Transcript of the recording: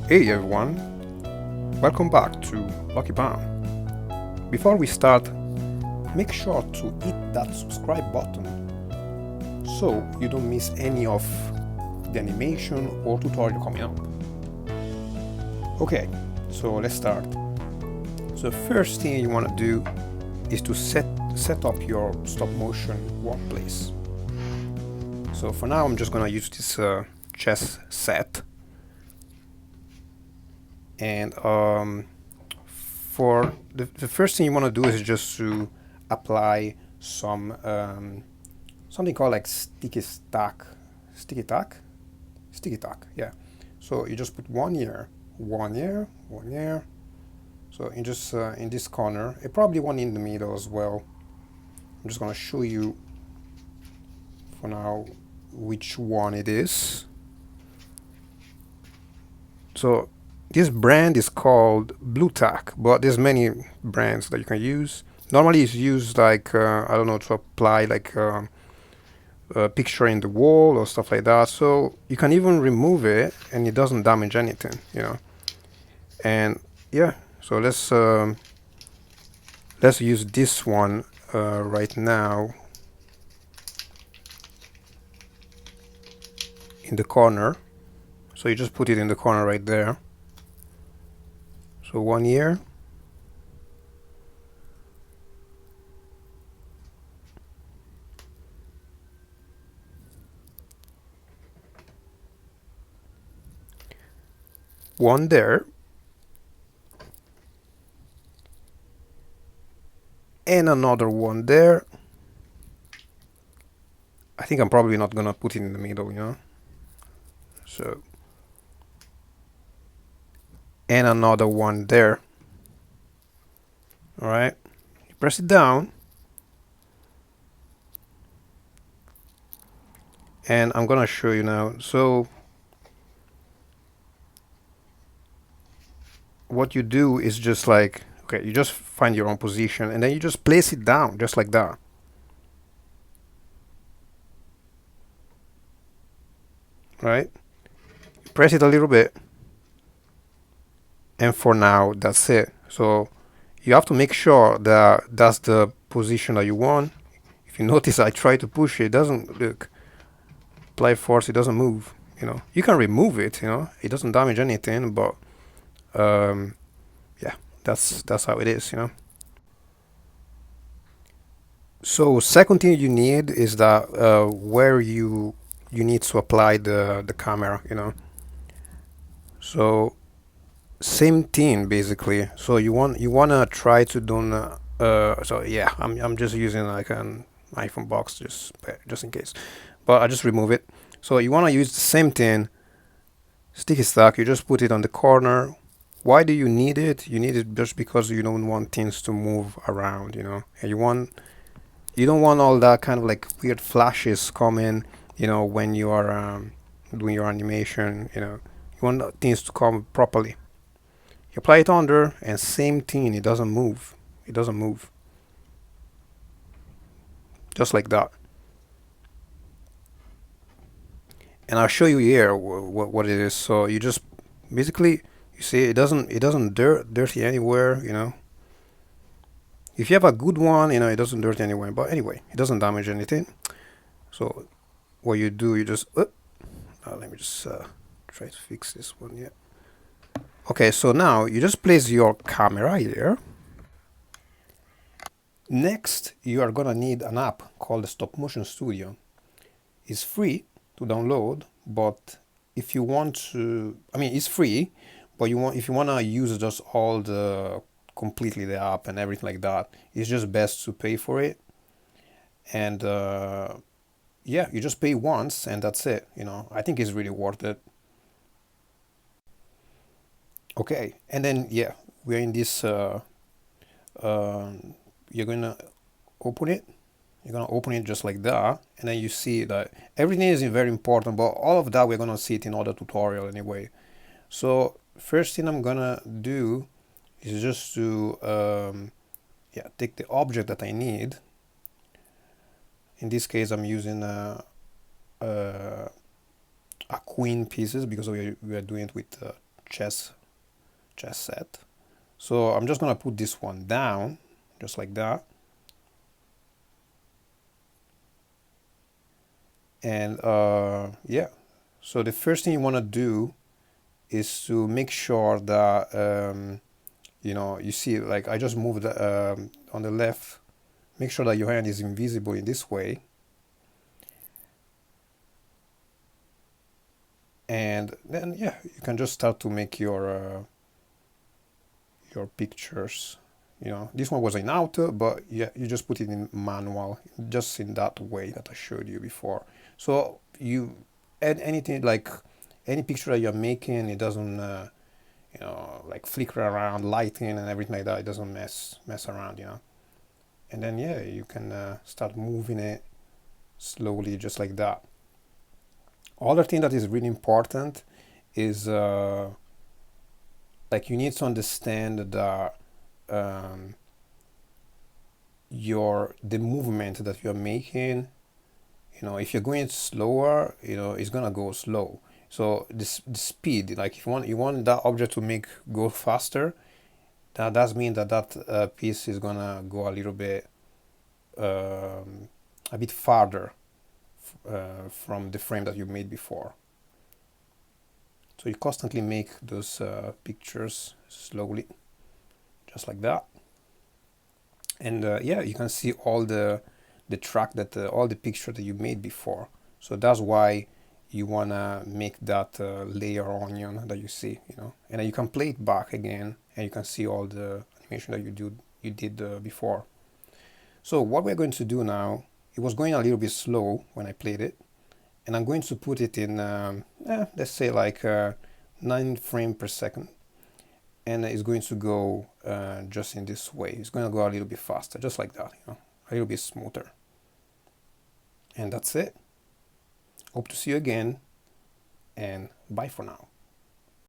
Hey everyone, welcome back to Luckypawn. Before we start, make sure to hit that subscribe button so you don't miss any of the animation or tutorial coming up. Okay, so let's start. So the first thing you want to do is to set up your stop motion workplace. So for now I'm just going to use this chess set. And for the first thing you want to do is just to apply some something called like sticky tack, yeah. So you just put 1 year, 1 year, 1 year. So in just in this corner, and probably one in the middle as well. I'm just gonna show you for now which one it is. So this brand is called Blue Tack, but there's many brands that you can use. Normally it's used like, I don't know, to apply like a picture in the wall or stuff like that. So you can even remove it and it doesn't damage anything, you know. And yeah, so let's use this one right now in the corner. So you just put it in the corner right there. So 1 year. One there. And another one there. I think I'm probably not gonna put it in the middle, you know. So, and another one there. All right, you press it down, and I'm gonna show you now. So what you do is just like, okay, you just find your own position and then you just place it down just like that. Right, press it a little bit, and for now that's it. So you have to make sure that that's the position that you want. If you notice, I try to push it, doesn't look, apply force, it doesn't move, you know. You can remove it, you know, it doesn't damage anything, but yeah, that's how it is, you know. So second thing you need is that where you need to apply the camera, you know. So same thing basically. So you wanna try to do so yeah, I'm just using like an iPhone box just in case, but I just remove it. So you wanna use the same thing, sticky stack. You just put it on the corner. Why do you need it? You need it just because you don't want things to move around, you know, and you don't want all that kind of like weird flashes coming, you know, when you are doing your animation, you know. You want things to come properly. You apply it under, and same thing, it doesn't move. It doesn't move. Just like that. And I'll show you here what it is. So you just basically, you see, it doesn't dirty anywhere, you know. If you have a good one, you know, it doesn't dirty anywhere. But anyway, it doesn't damage anything. So what you do, you just let me just try to fix this one. Yeah. Okay, so now you just place your camera here. Next, you are gonna need an app called the Stop Motion Studio. It's free to download, but if you want to, I mean, it's free, but if you wanna use just all the completely the app and everything like that, it's just best to pay for it. And yeah, you just pay once and that's it. You know, I think it's really worth it. Okay, and then yeah, we're in this. You're gonna open it. You're gonna open it just like that, and then you see that everything is very important. But all of that we're gonna see it in other tutorial anyway. So first thing I'm gonna do is just to yeah, take the object that I need. In this case, I'm using a queen pieces because we are doing it with chess set. So I'm just gonna put this one down, just like that. And yeah, so the first thing you want to do is to make sure that you know, you see, like I just moved on the left. Make sure that your hand is invisible in this way, and then yeah, you can just start to make your pictures. You know, this one was in auto, but yeah, you just put it in manual, just in that way that I showed you before. So you add anything, like any picture that you're making, it doesn't you know, like flicker around, lighting and everything like that. It doesn't mess around, you know. And then yeah, you can start moving it slowly, just like that. Other thing that is really important is like you need to understand that the movement that you're making, you know, if you're going slower, you know, it's gonna go slow. So the speed, like if you want that object to make go faster, that does mean that piece is gonna go a bit farther from the frame that you made before. So you constantly make those pictures slowly, just like that. And yeah, you can see all the track that all the picture that you made before. So that's why you wanna make that layer onion that you see, you know, and then you can play it back again, and you can see all the animation that you did before. So what we're going to do now, it was going a little bit slow when I played it, and I'm going to put it in let's say like 9 frames per second, and it's going to go just in this way. It's going to go a little bit faster, just like that, you know, a little bit smoother. And that's it. Hope to see you again, and bye for now.